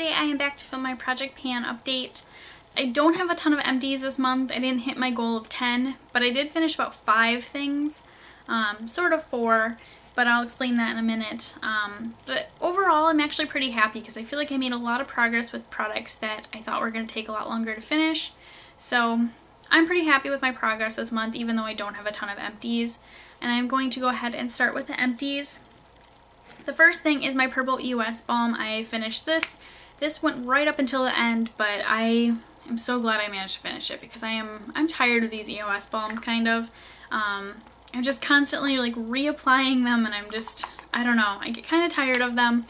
today I am back to film my Project Pan update. I don't have a ton of empties this month. I didn't hit my goal of 10, but I did finish about 5 things, sort of 4, but I'll explain that in a minute. But overall I'm actually pretty happy because I feel like I made a lot of progress with products that I thought were going to take a lot longer to finish. So I'm pretty happy with my progress this month, even though I don't have a ton of empties. And I'm going to go ahead and start with the empties. The first thing is my purple EOS Bomb. I finished this. This went right up until the end, but I am so glad I managed to finish it because I'm tired of these EOS Bombs, kind of. I'm just constantly like reapplying them, and I don't know, I get kind of tired of them.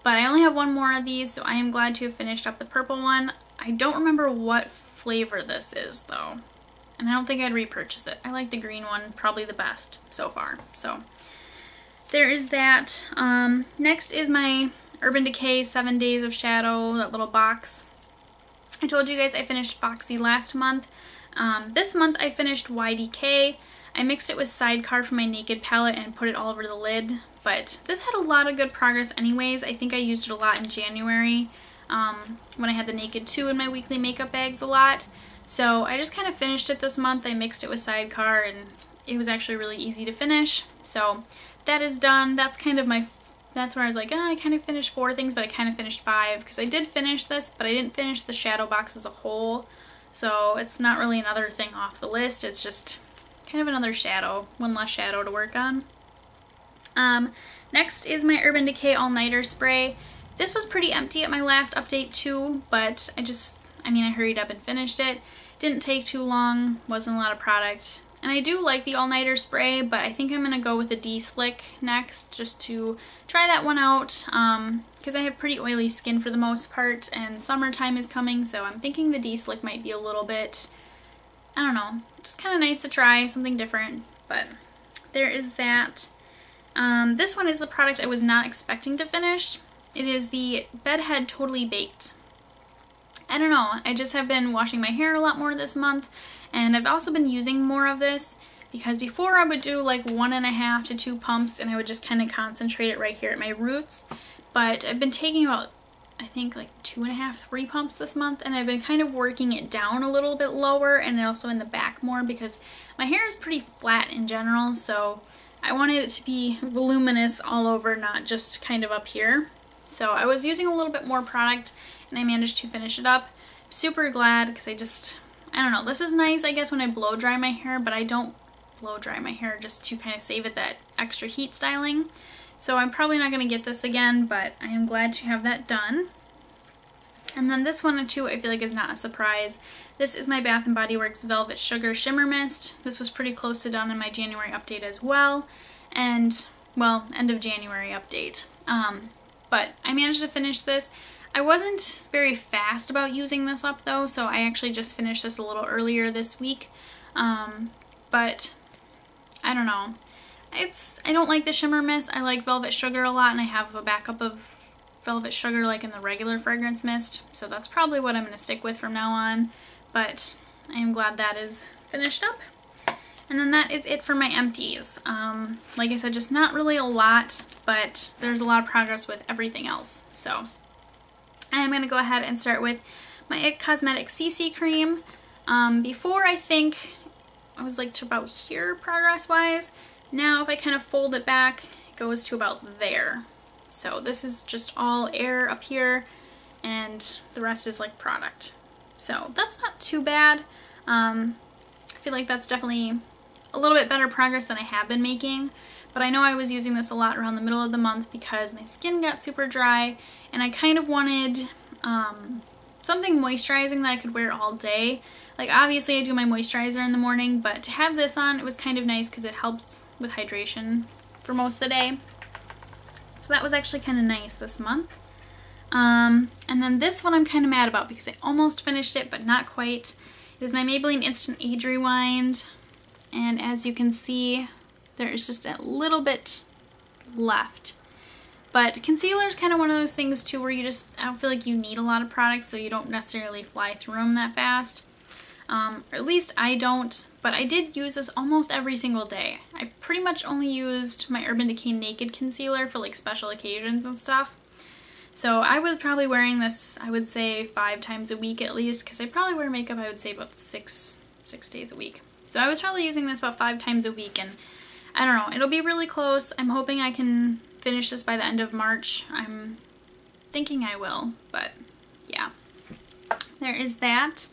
But I only have one more of these, so I am glad to have finished up the purple one. I don't remember what flavor this is though, and I don't think I'd repurchase it. I like the green one probably the best so far. So there is that. Next is my Urban Decay 7 Days of Shadow, that little box. I told you guys I finished Foxy last month. This month I finished YDK. I mixed it with Sidecar from my Naked palette and put it all over the lid, but this had a lot of good progress anyways. I think I used it a lot in January when I had the Naked 2 in my weekly makeup bags a lot. So I just kind of finished it this month. I mixed it with Sidecar and it was actually really easy to finish. So that is done. That's kind of that's where I was like, oh, I kind of finished 4 things, but I kind of finished 5 because I did finish this, but I didn't finish the shadow box as a whole. So it's not really another thing off the list. It's just kind of another shadow, one less shadow to work on. Next is my Urban Decay All-Nighter Spray. This was pretty empty at my last update too, but I hurried up and finished it. Didn't take too long, wasn't a lot of product. And I do like the all-nighter spray, but I think I'm going to go with the D-Slick next just to try that one out because I have pretty oily skin for the most part and summertime is coming, so I'm thinking the D-Slick might be a little bit, I don't know, just kind of nice to try something different, but there is that. This one is the product I was not expecting to finish. It is the Bedhead Totally Baked. I don't know, I just have been washing my hair a lot more this month, and I've also been using more of this because before I would do like 1.5 to 2 pumps and I would just kind of concentrate it right here at my roots, but I've been taking about, I think, like 2.5, 3 pumps this month, and I've been kind of working it down a little bit lower and also in the back more because my hair is pretty flat in general, so I wanted it to be voluminous all over, not just kind of up here. So I was using a little bit more product and I managed to finish it up. I'm super glad because I don't know, this is nice I guess when I blow dry my hair, but I don't blow dry my hair just to kind of save it that extra heat styling. So I'm probably not going to get this again, but I am glad to have that done. And then this one too I feel like is not a surprise. This is my Bath & Body Works Velvet Sugar Shimmer Mist. This was pretty close to done in my January update as well, and well, end of January update. But I managed to finish this. I wasn't very fast about using this up though, so I actually just finished this a little earlier this week. But I don't know. I don't like the Shimmer Mist. I like Velvet Sugar a lot, and I have a backup of Velvet Sugar like in the regular fragrance mist, so that's probably what I'm going to stick with from now on. But I am glad that is finished up. And then that is it for my empties. Like I said, just not really a lot, but there's a lot of progress with everything else. So I'm going to go ahead and start with my Cosmetic CC Cream. Before I think I was like to about here progress-wise. Now if I kind of fold it back, it goes to about there. So this is just all air up here, and the rest is like product. So that's not too bad. I feel like that's definitely a little bit better progress than I have been making, but I know I was using this a lot around the middle of the month because my skin got super dry and I kind of wanted something moisturizing that I could wear all day. Like obviously I do my moisturizer in the morning, but to have this on, it was kind of nice because it helped with hydration for most of the day. So that was actually kind of nice this month. And then this one I'm kind of mad about because I almost finished it, but not quite. It is my Maybelline Instant Age Rewind, and as you can see, there is just a little bit left. But concealer is kind of one of those things too where I don't feel like you need a lot of products, so you don't necessarily fly through them that fast. Or at least I don't, but I did use this almost every single day. I pretty much only used my Urban Decay Naked Concealer for like special occasions and stuff. So I was probably wearing this, I would say 5 times a week at least, because I probably wear makeup, I would say about six days a week. So I was probably using this about 5 times a week, and I don't know, it'll be really close. I'm hoping I can finish this by the end of March. I'm thinking I will, but yeah. There is that.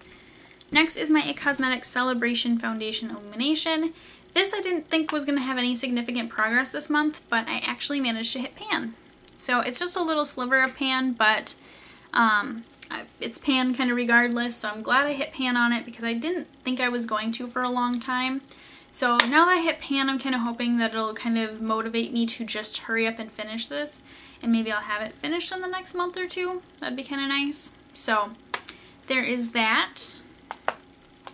Next is my IT Cosmetics Celebration Foundation Illumination. This I didn't think was going to have any significant progress this month, but I actually managed to hit pan. So it's just a little sliver of pan, but it's pan kind of regardless, so I'm glad I hit pan on it because I didn't think I was going to for a long time. So now that I hit pan, I'm kind of hoping that it'll kind of motivate me to just hurry up and finish this, and maybe I'll have it finished in the next month or two. That'd be kind of nice. So there is that.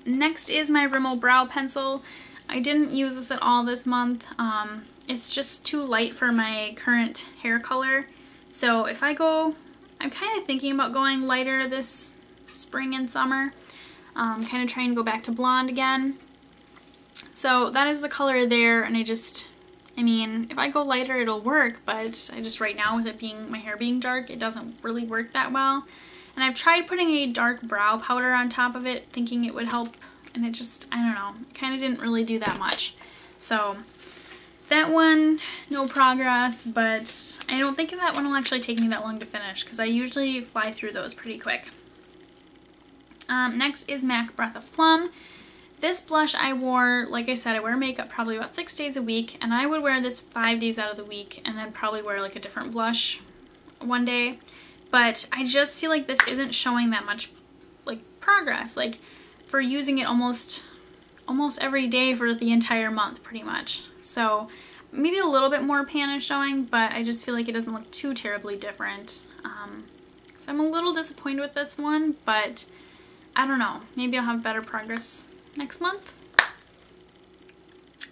Next is my Rimmel brow pencil. I didn't use this at all this month. It's just too light for my current hair color. So if I go, I'm kind of thinking about going lighter this spring and summer. Kind of trying to go back to blonde again. So that is the color there, and I mean, if I go lighter it'll work, but I just right now with it being, my hair being dark, it doesn't really work that well. And I've tried putting a dark brow powder on top of it thinking it would help, and it just, I don't know, kind of didn't really do that much. So that one, no progress, but I don't think that one will actually take me that long to finish because I usually fly through those pretty quick. Next is MAC Breath of Plum. This blush I wore, like I said, I wear makeup probably about 6 days a week, and I would wear this 5 days out of the week and then probably wear like a different blush one day. But I just feel like this isn't showing that much like progress, like for using it almost every day for the entire month pretty much. So maybe a little bit more pan is showing, but I just feel like it doesn't look too terribly different. So I'm a little disappointed with this one, but I don't know, maybe I'll have better progress next month.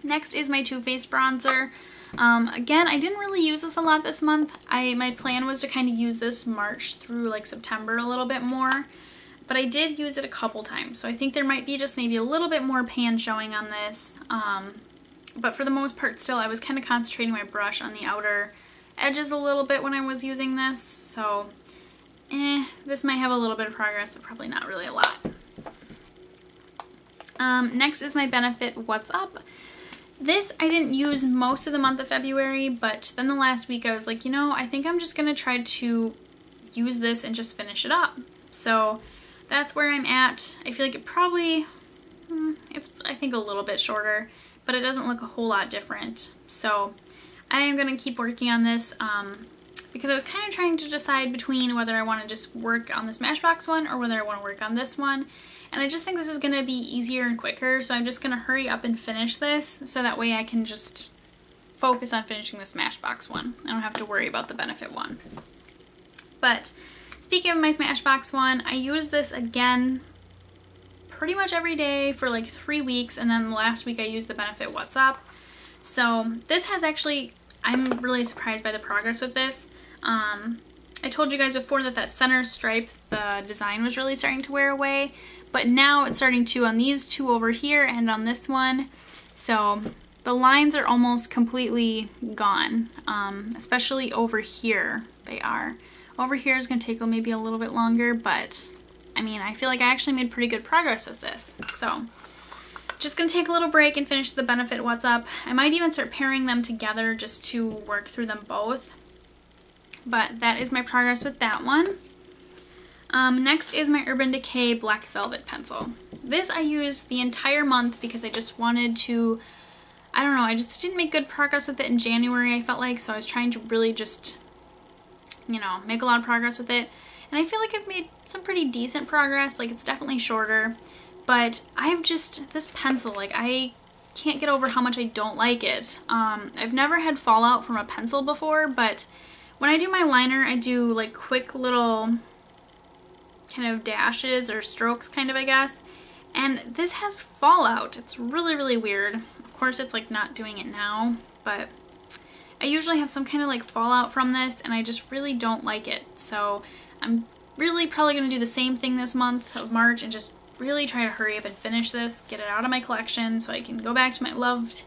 Next is my Too Faced bronzer. Again, I didn't really use this a lot this month. My plan was to kind of use this March through like September a little bit more, but I did use it a couple times, so I think there might be just maybe a little bit more pan showing on this. But for the most part still, I was kind of concentrating my brush on the outer edges a little bit when I was using this, so this might have a little bit of progress, but probably not really a lot. Next is my Benefit What's Up. This I didn't use most of the month of February, but then the last week I was like, you know, I think I'm just going to try to use this and just finish it up. So that's where I'm at. I feel like it probably, it's I think a little bit shorter, but it doesn't look a whole lot different. So I am going to keep working on this because I was kind of trying to decide between whether I want to just work on the Smashbox one or whether I want to work on this one. And I just think this is going to be easier and quicker, so I'm just going to hurry up and finish this so that way I can just focus on finishing the Smashbox one. I don't have to worry about the Benefit one. But speaking of my Smashbox one, I used this again pretty much every day for like 3 weeks, and then last week I used the Benefit What's Up. So this has actually, I'm really surprised by the progress with this. I told you guys before that center stripe, the design was really starting to wear away, but now it's starting to on these two over here and on this one. So the lines are almost completely gone, especially over here they are. Over here is going to take maybe a little bit longer, but I mean, I feel like I actually made pretty good progress with this. So just going to take a little break and finish the Benefit What's Up. I might even start pairing them together just to work through them both. But that is my progress with that one. Next is my Urban Decay Black Velvet Pencil. This I used the entire month because I just wanted to, I don't know, I just didn't make good progress with it in January, I felt like, so I was trying to really just, you know, make a lot of progress with it. And I feel like I've made some pretty decent progress, like it's definitely shorter, but I've just, this pencil, like I can't get over how much I don't like it. I've never had fallout from a pencil before, but when I do my liner, I do like quick little kind of dashes or strokes kind of, I guess. And this has fallout. It's really, really weird. Of course, it's like not doing it now, but I usually have some kind of like fallout from this and I just really don't like it. So I'm really probably going to do the same thing this month of March and just really try to hurry up and finish this, get it out of my collection so I can go back to my loved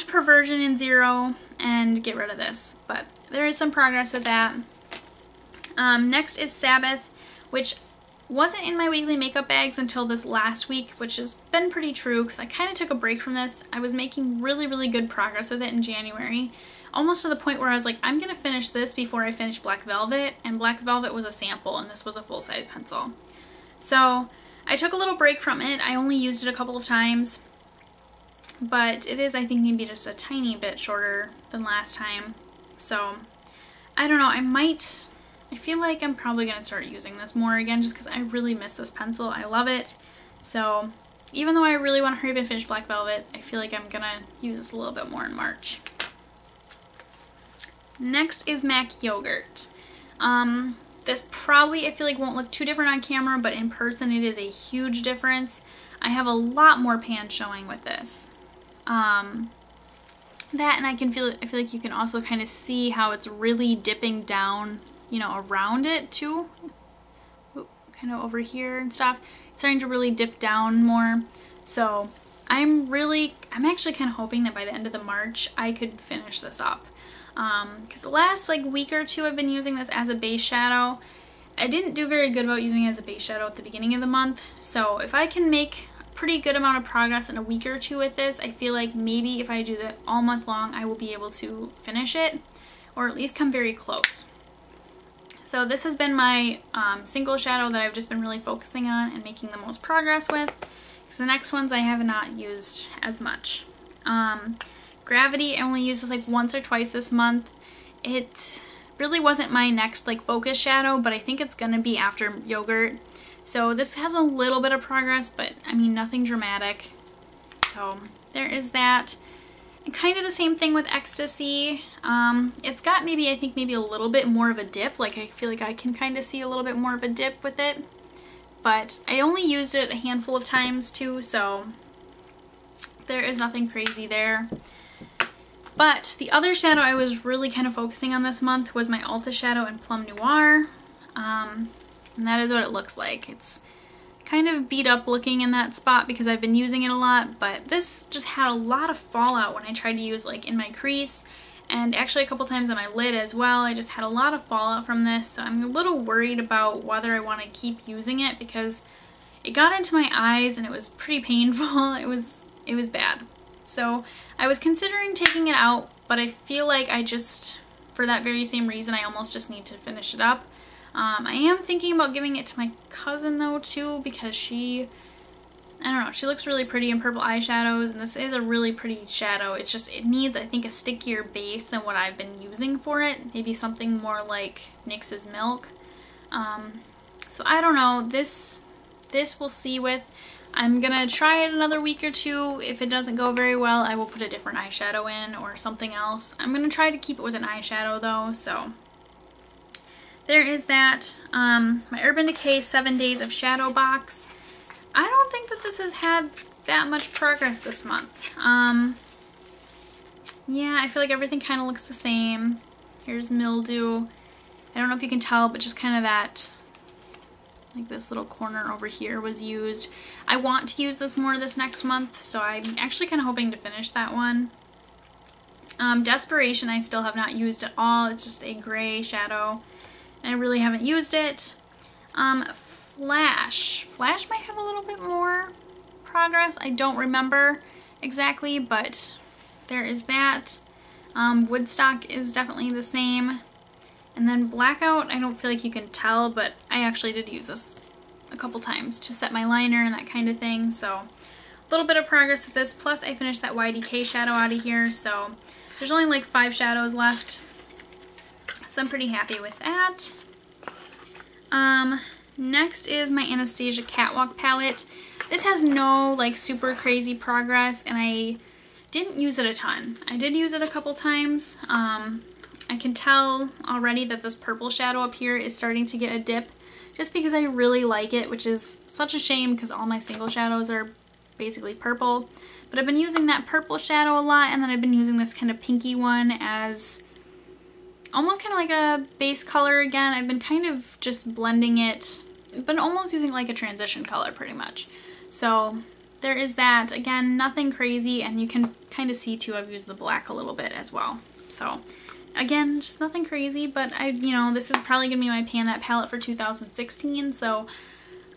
Perversion in Zero and get rid of this. But there is some progress with that. Next is Sabbath, which wasn't in my weekly makeup bags until this last week, which has been pretty true because I kind of took a break from this. I was making really good progress with it in January, almost to the point where I was like, I'm gonna finish this before I finish Black Velvet, and Black Velvet was a sample and this was a full-size pencil. So I took a little break from it. I only used it a couple of times, but it is, I think, maybe just a tiny bit shorter than last time. So I don't know, I feel like I'm probably going to start using this more again just because I really miss this pencil. I love it. So even though I really want to hurry up and finish Black Velvet, I feel like I'm going to use this a little bit more in March. Next is MAC Yogurt. This probably, I feel like, won't look too different on camera, but in person it is a huge difference. I have a lot more pan showing with this. That, and I feel like you can also kind of see how it's really dipping down, you know, around it too. Kind of over here and stuff. It's starting to really dip down more. So I'm actually kind of hoping that by the end of the March I could finish this up. Because the last like week or two I've been using this as a base shadow. I didn't do very good about using it as a base shadow at the beginning of the month. So if I can make a pretty good amount of progress in a week or two with this, I feel like maybe if I do that all month long, I will be able to finish it, or at least come very close. So this has been my single shadow that I've just been really focusing on and making the most progress with, because the next ones I have not used as much. Gravity, I only used this like once or twice this month. It really wasn't my next like focus shadow, but I think it's gonna be after Yogurt. So this has a little bit of progress, but I mean nothing dramatic. So there is that. And kind of the same thing with Ecstasy. It's got maybe, I think maybe a little bit more of a dip. Like I feel like I can kind of see a little bit more of a dip with it. But I only used it a handful of times too, so there is nothing crazy there. But the other shadow I was really kind of focusing on this month was my Ulta shadow in Plum Noir. And that is what it looks like. It's kind of beat up looking in that spot because I've been using it a lot, but this just had a lot of fallout when I tried to use like in my crease, and actually a couple times on my lid as well. I just had a lot of fallout from this, so I'm a little worried about whether I want to keep using it because it got into my eyes and it was pretty painful. It was bad. So I was considering taking it out, but I feel like I just, for that very same reason, I almost just need to finish it up. I am thinking about giving it to my cousin though too, because she, I don't know, she looks really pretty in purple eyeshadows, and this is a really pretty shadow. It's just, it needs, I think, a stickier base than what I've been using for it. Maybe something more like NYX's Milk. So I don't know, this we'll see with. I'm gonna try it another week or two. If it doesn't go very well, I will put a different eyeshadow in or something else. I'm gonna try to keep it with an eyeshadow though, so there is that. My Urban Decay 7 Days of Shadow box. I don't think that this has had that much progress this month. Yeah, I feel like everything kind of looks the same. Here's mildew. I don't know if you can tell, but just kind of that, like this little corner over here was used. I want to use this more this next month, so I'm actually kind of hoping to finish that one. Desperation I still have not used at all. It's just a gray shadow, and I really haven't used it. Flash might have a little bit more progress. I don't remember exactly, but there is that. Woodstock is definitely the same. And then Blackout, I don't feel like you can tell, but I actually did use this a couple times to set my liner and that kind of thing. So a little bit of progress with this. Plus I finished that YDK shadow out of here, so there's only like 5 shadows left. So I'm pretty happy with that. Next is my Anastasia Catwalk palette. This has no like super crazy progress, and I didn't use it a ton. I did use it a couple times. I can tell already that this purple shadow up here is starting to get a dip just because I really like it, which is such a shame because all my single shadows are basically purple. But I've been using that purple shadow a lot, and then I've been using this kind of pinky one as almost kind of like a base color again. I've been kind of just blending it, but almost using like a transition color pretty much. So there is that. Again, nothing crazy, and you can kind of see too I've used the black a little bit as well. So again, just nothing crazy, but you know, this is probably gonna be my Pan That palette for 2016, so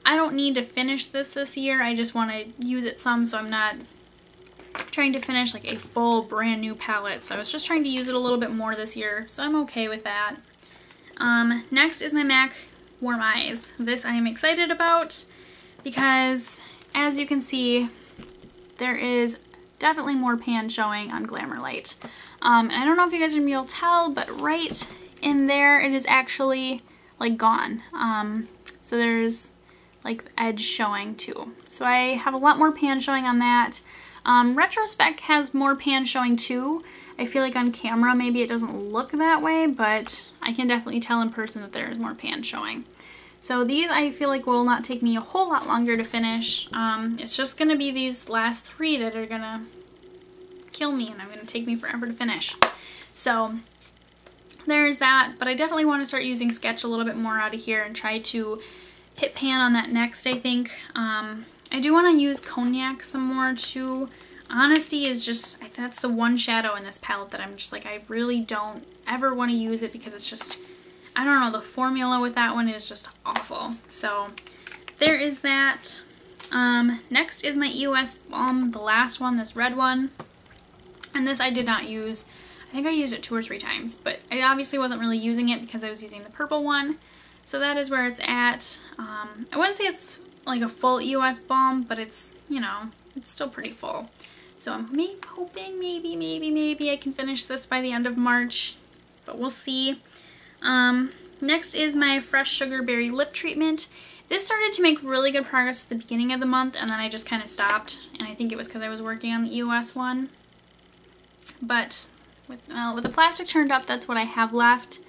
I don't need to finish this year. I just want to use it some, so I'm not trying to finish like a full brand new palette. So I was just trying to use it a little bit more this year, so I'm okay with that. Next is my MAC Warm Eyes. This I am excited about because, as you can see, there is definitely more pan showing on Glamour Light. And I don't know if you guys are gonna be able to tell, but right in there it is actually like gone. So there's like the edge showing too. So I have a lot more pan showing on that. Retrospec has more pan showing too. I feel like on camera maybe it doesn't look that way, but I can definitely tell in person that there is more pan showing. So these I feel like will not take me a whole lot longer to finish. It's just gonna be these last three that are gonna kill me and I'm gonna take me forever to finish. So there's that, but I definitely want to start using Sketch a little bit more out of here and try to hit pan on that next, I think. I do want to use Cognac some more too. Honesty is just, that's the one shadow in this palette that I'm just like, I really don't ever want to use it because it's just, I don't know, the formula with that one is just awful. So there is that. Next is my EOS Bomb, the last one, this red one. And this I did not use. I think I used it 2 or 3 times, but I obviously wasn't really using it because I was using the purple one. So that is where it's at. I wouldn't say it's like a full EOS Bomb, but it's, you know, it's still pretty full. So I'm hoping maybe I can finish this by the end of March, but we'll see. Next is my Fresh Sugar Berry Lip Treatment. This started to make really good progress at the beginning of the month, and then I just kind of stopped, and I think it was because I was working on the EOS one. But with the plastic turned up, that's what I have left.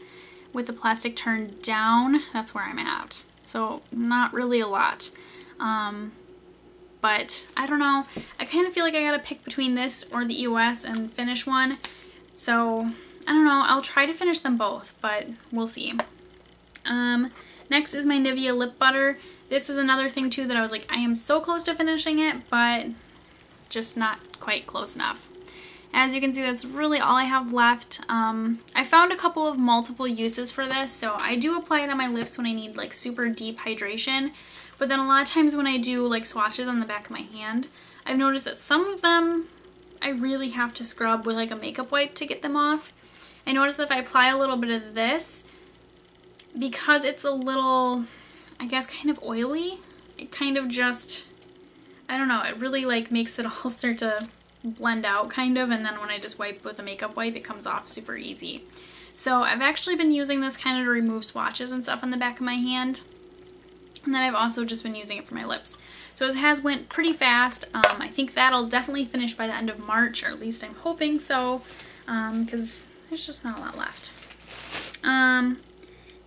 With the plastic turned down, that's where I'm at. So not really a lot. But I don't know. I kind of feel like I gotta pick between this or the EOS and finish one. So I don't know. I'll try to finish them both, but we'll see. Next is my Nivea Lip Butter. This is another thing too that I was like, I am so close to finishing it, but just not quite close enough. As you can see, that's really all I have left. I found a couple of multiple uses for this, so I do apply it on my lips when I need like super deep hydration, but then a lot of times when I do like swatches on the back of my hand, I've noticed that some of them I really have to scrub with like a makeup wipe to get them off. I noticed that if I apply a little bit of this, because it's a little, I guess, kind of oily, it kind of just, I don't know, it really like makes it all start to blend out kind of, and then when I just wipe with a makeup wipe it comes off super easy. So I've actually been using this kind of to remove swatches and stuff on the back of my hand, and then I've also just been using it for my lips. So it has went pretty fast. I think that'll definitely finish by the end of March, or at least I'm hoping so, because there's just not a lot left.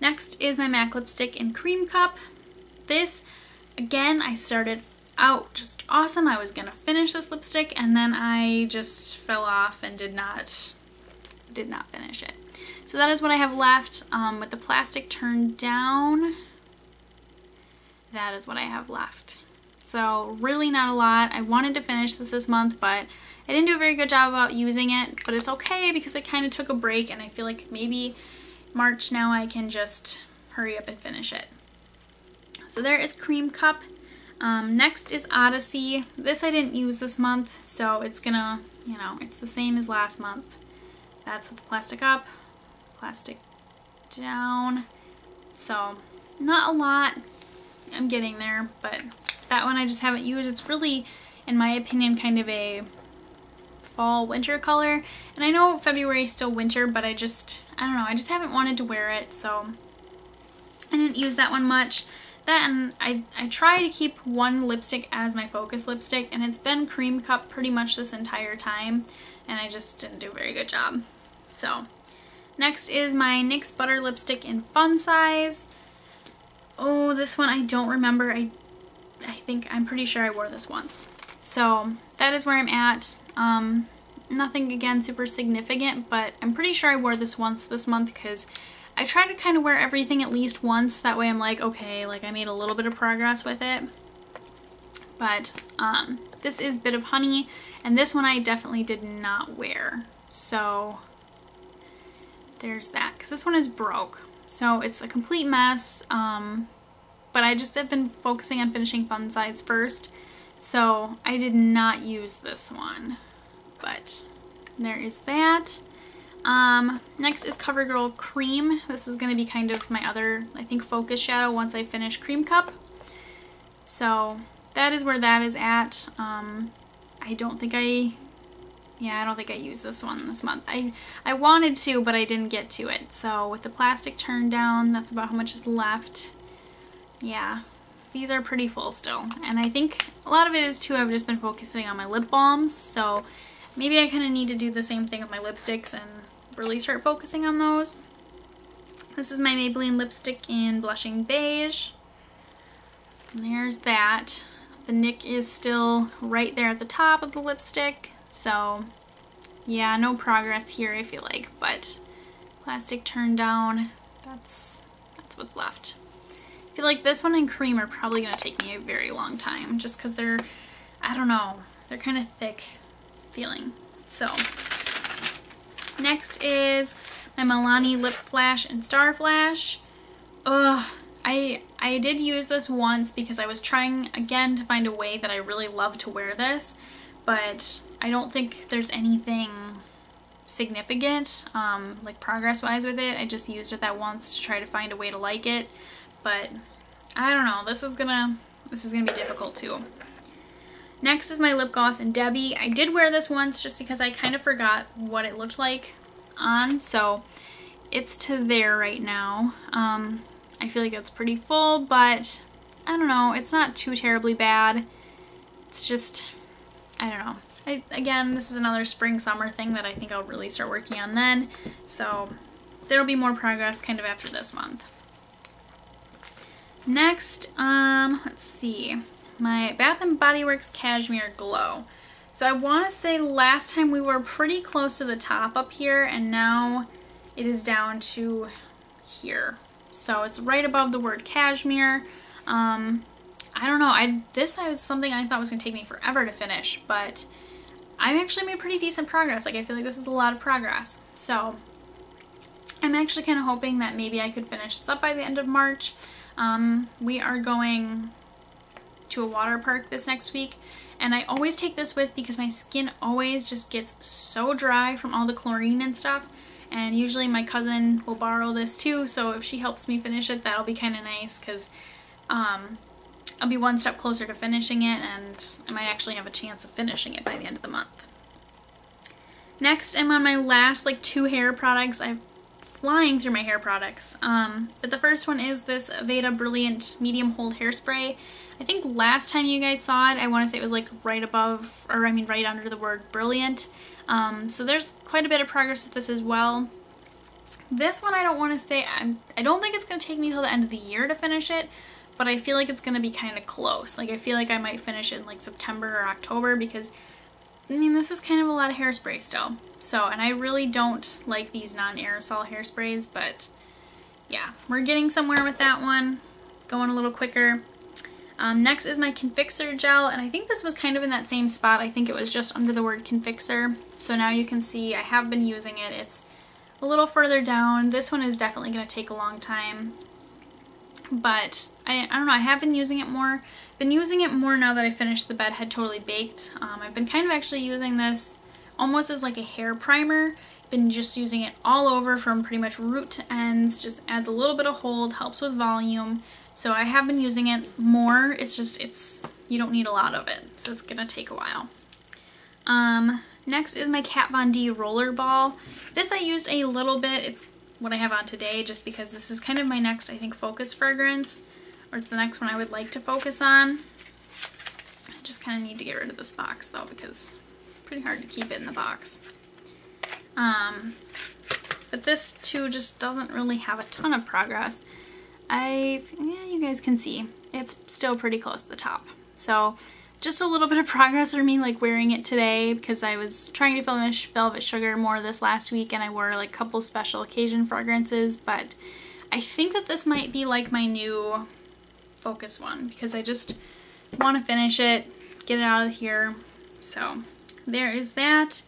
Next is my MAC lipstick in Cream Cup. This, again, I started out just awesome. I was gonna finish this lipstick and then I just fell off and did not finish it. So that is what I have left. With the plastic turned down, that is what I have left. So really not a lot. I wanted to finish this month, but I didn't do a very good job about using it, but it's okay because I kind of took a break and I feel like maybe March now I can just hurry up and finish it. So there is Cream Cup. Next is Odyssey. This I didn't use this month, so it's gonna, you know, it's the same as last month. That's with the plastic up, plastic down. So not a lot. I'm getting there, but that one I just haven't used. It's really, in my opinion, kind of a fall winter color. And I know February is still winter, but I don't know, I just haven't wanted to wear it, so I didn't use that one much. That, and I try to keep one lipstick as my focus lipstick, and it's been Cream Cup pretty much this entire time, and I just didn't do a very good job. So next is my NYX Butter Lipstick in Fun Size. Oh, this one I don't remember. I think, I'm pretty sure I wore this once. So that is where I'm at. Nothing, again, super significant, but I'm pretty sure I wore this once this month because I try to kind of wear everything at least once. That way I'm like, okay, like I made a little bit of progress with it. But this is Bit of Honey, and this one I definitely did not wear. So there's that, because this one is broke. So it's a complete mess, but I just have been focusing on finishing Fun Size first. So I did not use this one, but there is that. Next is CoverGirl Cream. This is going to be kind of my other, I think, focus shadow once I finish Cream Cup. So that is where that is at. I don't think I used this one this month. I wanted to, but I didn't get to it. So with the plastic turned down, that's about how much is left. Yeah, these are pretty full still. And I think a lot of it is too, I've just been focusing on my lip balms. So maybe I kind of need to do the same thing with my lipsticks and really start focusing on those. This is my Maybelline lipstick in Blushing Beige. And there's that. The nick is still right there at the top of the lipstick. So yeah, no progress here I feel like, but plastic turned down, that's what's left. I feel like this one and Cream are probably going to take me a very long time just because they're, I don't know, they're kind of thick feeling. So next is my Milani Lip Flash and Star Flash. Ugh, I did use this once because I was trying again to find a way that I really love to wear this, but I don't think there's anything significant like progress wise with it. I just used it that once to try to find a way to like it, but I don't know, this is gonna be difficult too. Next is my lip gloss in Debbie. I did wear this once just because I kind of forgot what it looked like on, so it's to there right now. I feel like it's pretty full, but I don't know, it's not too terribly bad. It's just, I don't know. Again, this is another spring summer thing that I think I'll really start working on then, so there'll be more progress kind of after this month. Next, let's see, my Bath & Body Works Cashmere Glow. So I want to say last time we were pretty close to the top up here, and now it is down to here. So it's right above the word cashmere. I don't know, this was something I thought was going to take me forever to finish, but I've actually made pretty decent progress. Like, I feel like this is a lot of progress. So I'm actually kind of hoping that maybe I could finish this up by the end of March. We are going to a water park this next week, and I always take this with because my skin always just gets so dry from all the chlorine and stuff. And usually my cousin will borrow this too, so if she helps me finish it, that'll be kind of nice, because I'll be one step closer to finishing it, and I might actually have a chance of finishing it by the end of the month. Next, I'm on my last like 2 hair products. I'm flying through my hair products, but the first one is this Aveda Brilliant Medium Hold Hairspray. I think last time you guys saw it, I want to say it was like right above, or I mean right under the word Brilliant. So there's quite a bit of progress with this as well. This one I don't want to say, I don't think it's going to take me till the end of the year to finish it, but I feel like it's going to be kind of close. Like, I feel like I might finish it in like September or October, because I mean, this is kind of a lot of hairspray still. So, and I really don't like these non-aerosol hairsprays, but yeah, we're getting somewhere with that one. It's going a little quicker. Next is my Confixer gel, and I think this was kind of in that same spot. I think it was just under the word Confixer. So now you can see I have been using it. It's a little further down. This one is definitely going to take a long time, but I don't know, I have been using it more. Been using it more now that I finished the Bedhead Totally Baked. I've been kind of actually using this almost as like a hair primer. Been just using it all over from pretty much root to ends. Just adds a little bit of hold, helps with volume. So I have been using it more. It's just, you don't need a lot of it, so it's gonna take a while. Next is my Kat Von D Rollerball. This I used a little bit. It's what I have on today, just because this is kind of my next, I think, focus fragrance, or it's the next one I would like to focus on. I just kind of need to get rid of this box though, because it's pretty hard to keep it in the box. But this too just doesn't really have a ton of progress. Yeah, you guys can see it's still pretty close to the top. So just a little bit of progress for me, like wearing it today, because I was trying to finish Velvet Sugar more this last week, and I wore like a couple special occasion fragrances, but I think that this might be like my new focus one, because I just want to finish it, get it out of here. So there is that.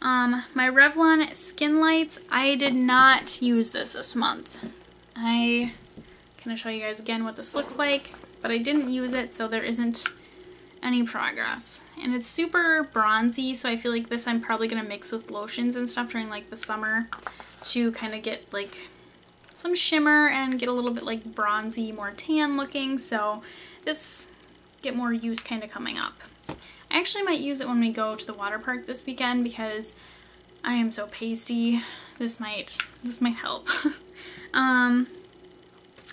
My Revlon Skin Lights, I did not use this month. I can show you guys again what this looks like, but I didn't use it, so there isn't any progress. And it's super bronzy, so I feel like this I'm probably going to mix with lotions and stuff during like the summer to kind of get like some shimmer and get a little bit like bronzy, more tan looking. So this get more use kind of coming up. I actually might use it when we go to the water park this weekend because I am so pasty. This might help.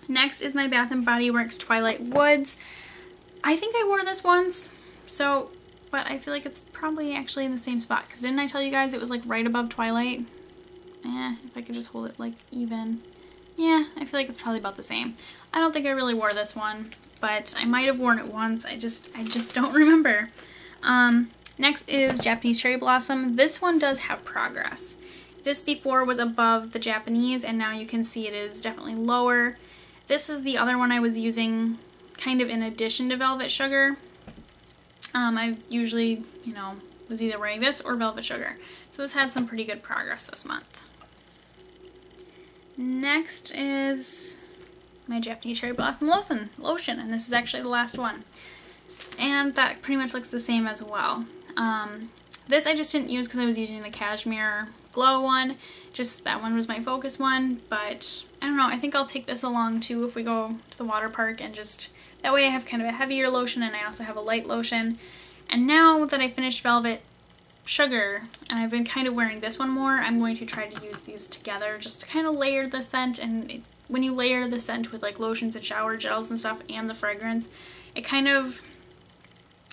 Next is my Bath & Body Works Twilight Woods. I think I wore this once, but I feel like it's probably actually in the same spot, because didn't I tell you guys it was like right above Twilight? If I could just hold it like even. Yeah, I feel like it's probably about the same. I don't think I really wore this one, but I might have worn it once. I just don't remember. Next is Japanese Cherry Blossom. This one does have progress. This before was above the Japanese, and now you can see it is definitely lower. This is the other one I was using kind of in addition to Velvet Sugar. I usually, was either wearing this or Velvet Sugar. So this had some pretty good progress this month. Next is my Japanese Cherry Blossom lotion, and this is actually the last one. And that pretty much looks the same as well. This I just didn't use because I was using the Cashmere Glow one. Just that one was my focus one, but I don't know, I think I'll take this along too if we go to the water park, and just that way I have kind of a heavier lotion and I also have a light lotion. And now that I finished Velvet Sugar and I've been kind of wearing this one more, I'm going to try to use these together just to kind of layer the scent. And when you layer the scent with like lotions and shower gels and stuff and the fragrance,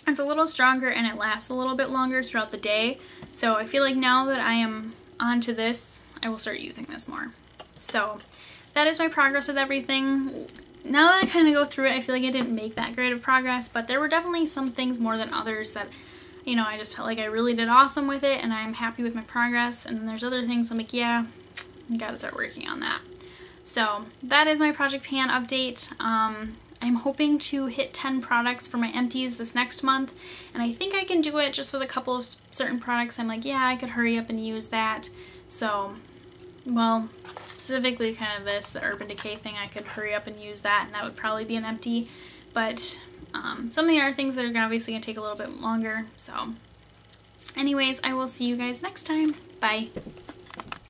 it's a little stronger and it lasts a little bit longer throughout the day. So I feel like now that I am onto this, I will start using this more. So that is my progress with everything. Now that I kind of go through it, I feel like I didn't make that great of progress, but there were definitely some things more than others that, I just felt like I really did awesome with it and I'm happy with my progress. And then there's other things I'm like, yeah, I gotta start working on that. So that is my Project Pan update. I'm hoping to hit 10 products for my empties this next month, and I think I can do it just with a couple of certain products. I'm like, yeah, I could hurry up and use that. So, well, specifically kind of the Urban Decay thing, I could hurry up and use that, and that would probably be an empty. But some of the other things that are obviously going to take a little bit longer. So anyways, I will see you guys next time. Bye.